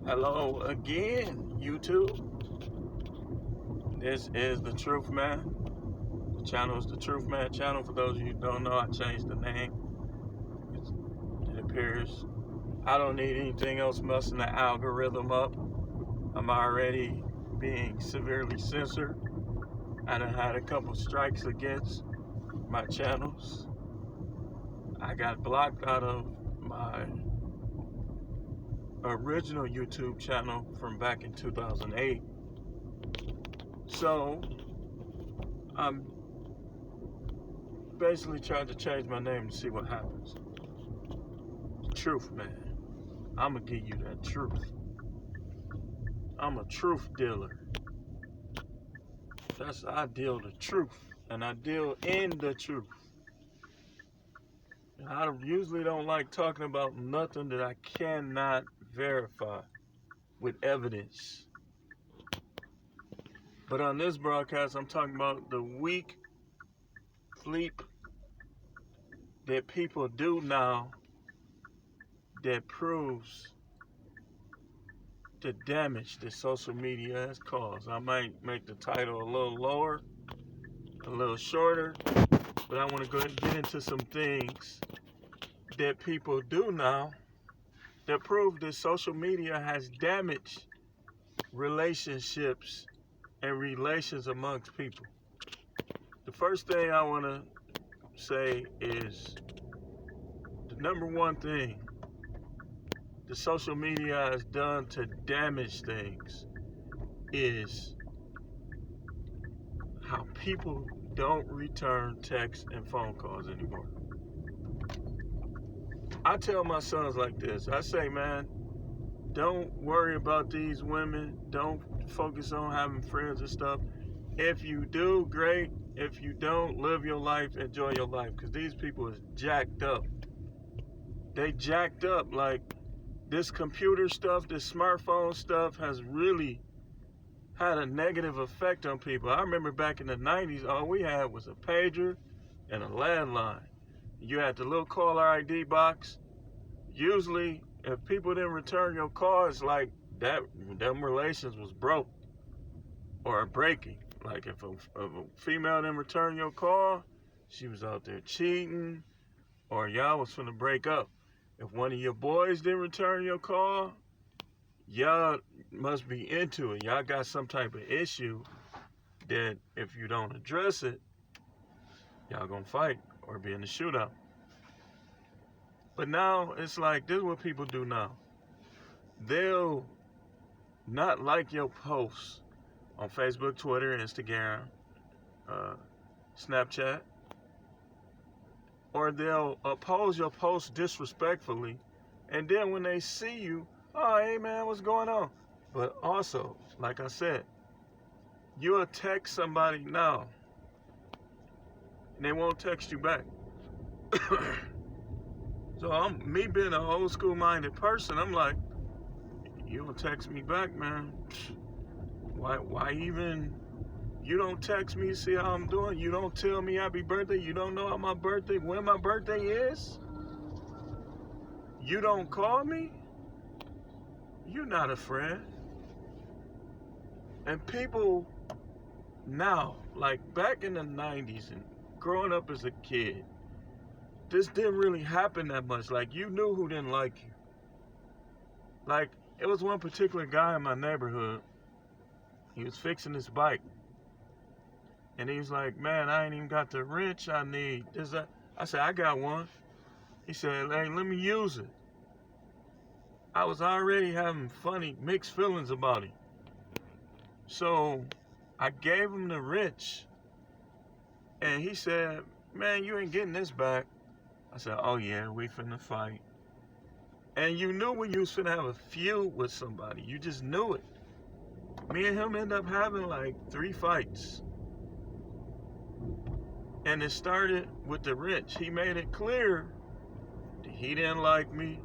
Hello again, YouTube. This is The Truth Man. The channel is The Truth Man channel. For those of you who don't know, I changed the name. It appears I don't need anything else messing the algorithm up. I'm already being severely censored. I done had a couple strikes against my channels. I got blocked out of my original YouTube channel from back in 2008. So I'm basically trying to change my name to see what happens. Truth Man. I'm gonna give you that truth. I'm a truth dealer. I deal the truth, and I deal in the truth. And I usually don't like talking about nothing that I cannot verify with evidence. But on this broadcast, I'm talking about the weak leap that people do now that proves the damage that social media has caused. I might make the title a little lower, a little shorter, but I want to go ahead and get into some things that people do now that prove that social media has damaged relationships and relations amongst people. The first thing I want to say is the number one thing the social media has done to damage things is how people don't return texts and phone calls anymore. I tell my sons like this. I say, man, don't worry about these women. Don't focus on having friends and stuff. If you do, great. If you don't, live your life, enjoy your life. Because these people is jacked up. They jacked up. Like, this computer stuff, this smartphone stuff has really had a negative effect on people. I remember back in the 90s, all we had was a pager and a landline. You had the little caller ID box. Usually, if people didn't return your call, it's like them relations was broke or breaking. Like if a female didn't return your call, she was out there cheating, or y'all was finna break up. If one of your boys didn't return your call, y'all must be into it. Y'all got some type of issue that if you don't address it, y'all gonna fight or be in a shootout. But now it's like, this is what people do now. They'll not like your posts on Facebook, Twitter, Instagram, Snapchat, or they'll oppose your post disrespectfully, and then when they see you, oh, hey man, what's going on? But also, like I said, you'll text somebody now, and they won't text you back. So me being an old school minded person, I'm like, you don't text me back, man. Why even? You don't text me to see how I'm doing. You don't tell me happy birthday. You don't know when my birthday is. You don't call me. You're not a friend. And people now, like back in the 90s and growing up as a kid, this didn't really happen that much. Like, you knew who didn't like you. Like, it was one particular guy in my neighborhood. He was fixing his bike. And he was like, man, I ain't even got the wrench I need. I said, I got one. He said, hey, let me use it. I was already having funny, mixed feelings about him. So I gave him the wrench. And he said, man, you ain't getting this back. I said, oh yeah, we finna fight. And you knew when you was finna have a feud with somebody. You just knew it. Me and him ended up having like 3 fights. And it started with the wrench. He made it clear that he didn't like me.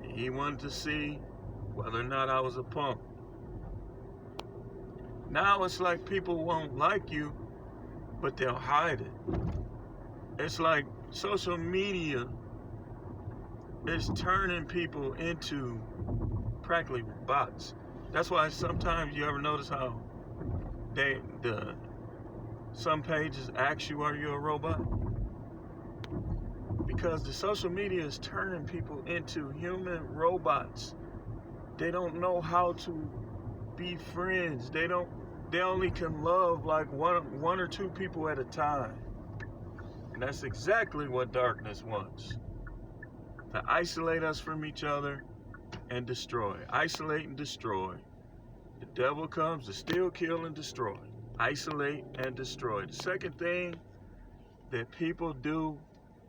He wanted to see whether or not I was a punk. Now it's like people won't like you, but they'll hide it. It's like social media is turning people into practically bots. That's why sometimes you ever notice how some pages ask you, are you a robot? Because the social media is turning people into human robots. They don't know how to be friends. They only can love like one or two people at a time. And that's exactly what darkness wants. To isolate us from each other and destroy. Isolate and destroy. The devil comes to steal, kill, and destroy. Isolate and destroy. The second thing that people do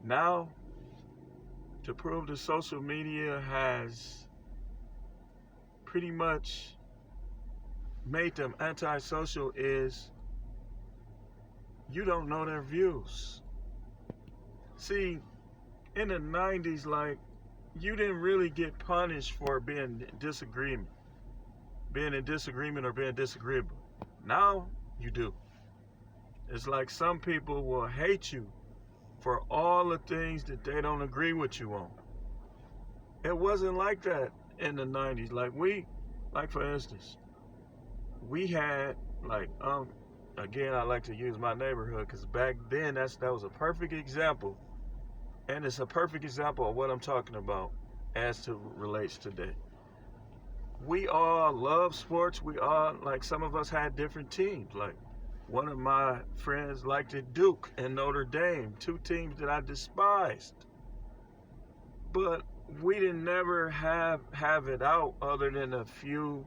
now to prove that social media has pretty much made them antisocial is you don't know their views. See, in the 90s, like, you didn't really get punished for being in disagreement or being disagreeable. Now you do. It's like some people will hate you for all the things that they don't agree with you on. It wasn't like that in the 90s. Like for instance, we had again, I like to use my neighborhood because back then that was a perfect example, and it's a perfect example of what I'm talking about as to relates today. We all love sports. We all, like, some of us had different teams. Like, one of my friends liked it Duke and Notre Dame, two teams that I despised. But we didn't never have it out other than a few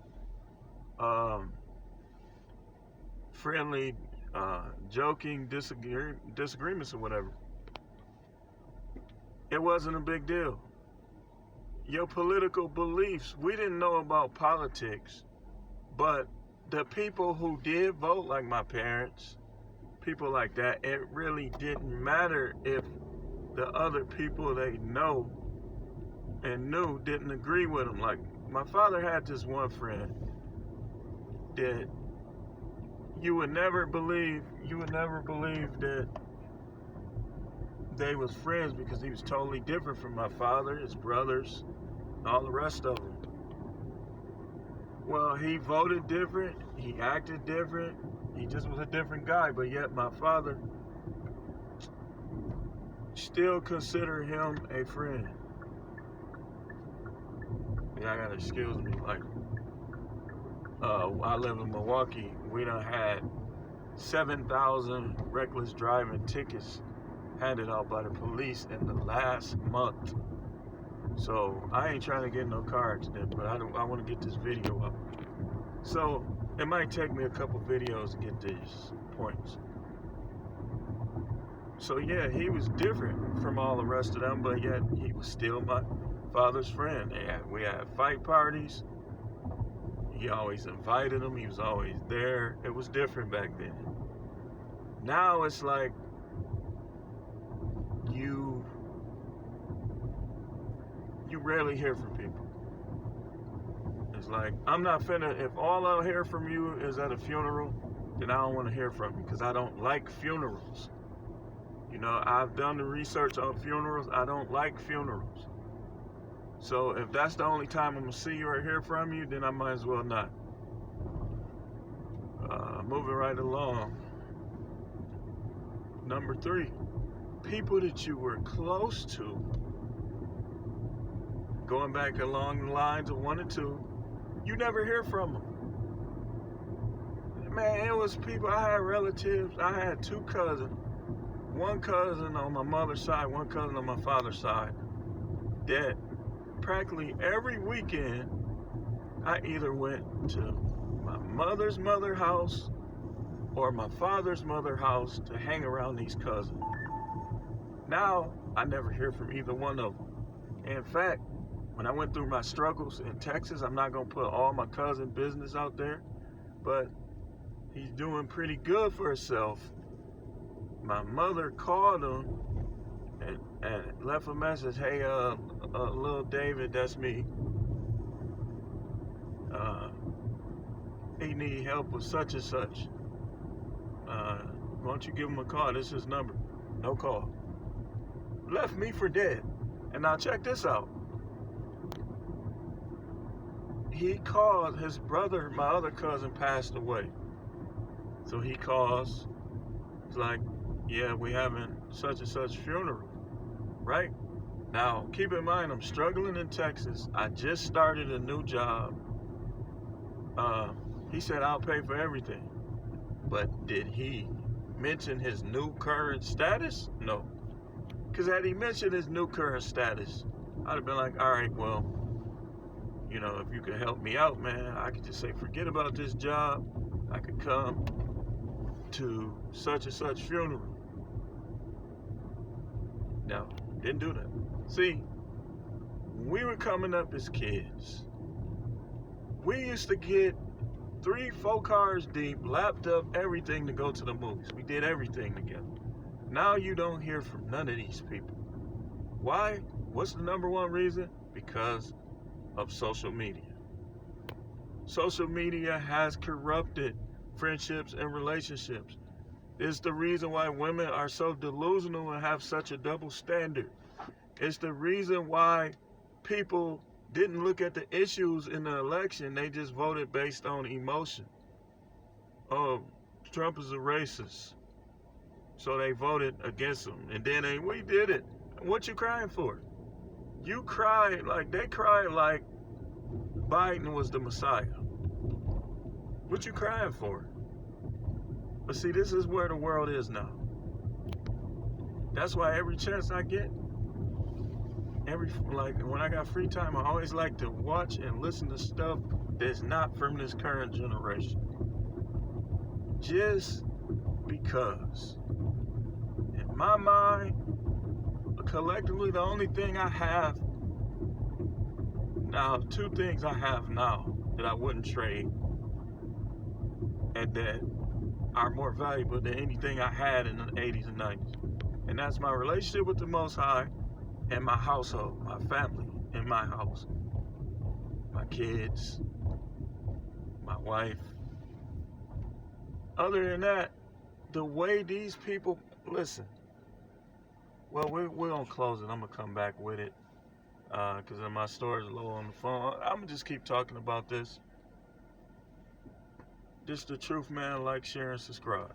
friendly, joking disagreements or whatever. It wasn't a big deal. Your political beliefs, we didn't know about politics, but the people who did vote, like my parents, people like that, it really didn't matter if the other people they know and knew didn't agree with them. Like, my father had this one friend that you would never believe that they was friends, because he was totally different from my father, his brothers, all the rest of them. Well, he voted different, he acted different, he just was a different guy, but yet my father still considered him a friend. Yeah, I gotta excuse me, like, I live in Milwaukee. We done had 7,000 reckless driving tickets handed out by the police in the last month. So I ain't trying to get in no car accident, but I want to get this video up. So it might take me a couple videos to get these points. So yeah, he was different from all the rest of them, but yet he was still my father's friend. We had fight parties. He always invited him. He was always there. It was different back then. Now it's like you rarely hear from people. It's like, I'm not finna, if all I'll hear from you is at a funeral, then I don't want to hear from you, because I don't like funerals. You know, I've done the research on funerals. I don't like funerals. So if that's the only time I'm gonna see you or hear from you, then I might as well not. Moving right along. Number 3, people that you were close to, going back along the lines of 1 and 2, you never hear from them. Man, it was people, I had relatives, I had 2 cousins, 1 cousin on my mother's side, 1 cousin on my father's side, that practically every weekend I either went to my mother's mother house or my father's mother house to hang around these cousins. Now, I never hear from either one of them. In fact, when I went through my struggles in Texas, I'm not going to put all my cousin business out there, but he's doing pretty good for himself. My mother called him and left a message, hey, little David, that's me. He need help with such and such. Why don't you give him a call? This is his number. No call. Left me for dead. And now check this out. he called his brother, my other cousin, passed away. So he calls. It's like, yeah, we having such and such funeral, right? Now, keep in mind, I'm struggling in Texas. I just started a new job. He said, I'll pay for everything. But did he mention his new current status? No. Because had he mentioned his new current status, I'd have been like, all right, well, if you could help me out, man, I could just say, forget about this job. I could come to such and such funeral. No, didn't do that. See, we were coming up as kids. We used to get 3-4 cars deep, lapped up everything to go to the movies. We did everything together. Now you don't hear from none of these people. Why? What's the number one reason? Because of social media. Social media has corrupted friendships and relationships. It's the reason why women are so delusional and have such a double standard. It's the reason why people didn't look at the issues in the election. They just voted based on emotion. Oh, Trump is a racist. So they voted against him. And then we did it. What you crying for? You cried they cried like Biden was the Messiah. What you crying for? But see, this is where the world is now. That's why every chance I get, when I got free time, I always like to watch and listen to stuff that's not from this current generation. Just because. In my mind, collectively, the only thing I have now, 2 things I have now that I wouldn't trade and that are more valuable than anything I had in the 80s and 90s. And that's my relationship with the Most High and my household, my family in my house, my kids, my wife. Other than that, the way these people, listen, well, we're going to close it. I'm going to come back with it because my storage is low on the phone. I'm going to just keep talking about this. This the truth, man. Like, share, and subscribe.